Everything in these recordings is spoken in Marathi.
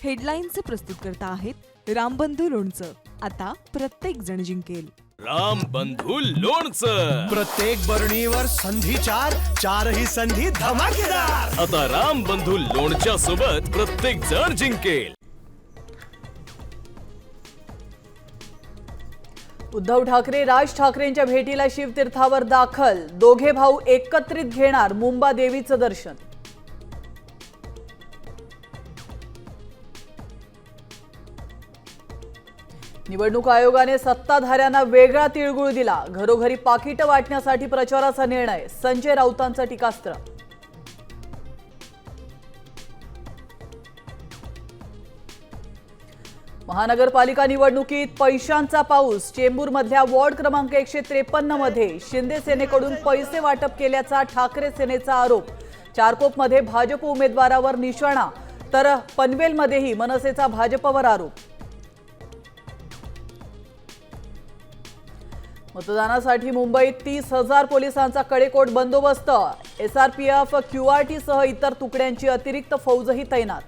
हेडलाईन्सचे प्रस्तुतकर्ता आहेत रामबंधू लोणचं. आता प्रत्येक जण जिंकेल. रामबंधू लोणचं. प्रत्येक बरणीवर संधी चार, चारही संधी धमाकेदार. आता रामबंधू लोणच्या सोबत प्रत्येक जण जिंकेल. उद्धव ठाकरे राज ठाकरेंच्या भेटीला शिवतीर्थावर दाखल. दोघे भाऊ एकत्रित घेणार मुंबा देवीचं दर्शन. निवडणूक आयोगाने सत्ताधाऱ्यांना वेगळा तिळगुळ दिला. घरोघरी पाकिटं वाटण्यासाठी प्रचाराचा निर्णय. संजय राऊतांचं टीकास्त्र. महानगरपालिका निवडणुकीत पैशांचा पाऊस. चेंबूरमधल्या वॉर्ड क्रमांक 153 मध्ये शिंदे सेनेकडून पैसे वाटप केल्याचा ठाकरे सेनेचा आरोप. चारकोपमध्ये भाजप उमेदवारावर निशाणा, तर पनवेलमध्येही मनसेचा भाजपवर आरोप. मतदानासाठी मुंबईत 30,000 पोलिसांचा कडेकोट बंदोबस्त. SRPF, QRT सह इतर तुकड्यांची अतिरिक्त फौजही तैनात.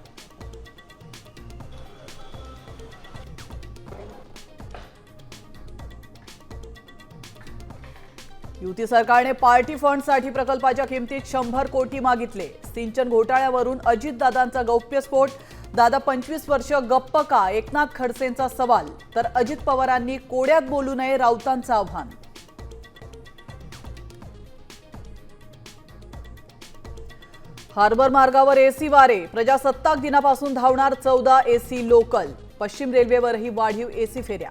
युती सरकारने पार्टी फंडसाठी प्रकल्पाच्या किमतीत 100 कोटी मागितले. सिंचन घोटाळ्यावरून अजितदादांचा गौप्यस्फोट. दादा 25 वर्ष गप्प का? एकनाथ खडसेंचा सवाल. तर अजित पवारांनी कोड्यात बोलू नये, राऊतांचं आव्हान. हार्बर मार्गावर AC वारे. प्रजासत्ताक दिनापासून धावणार 14 AC लोकल. पश्चिम रेल्वेवरही वाढीव AC फेऱ्या.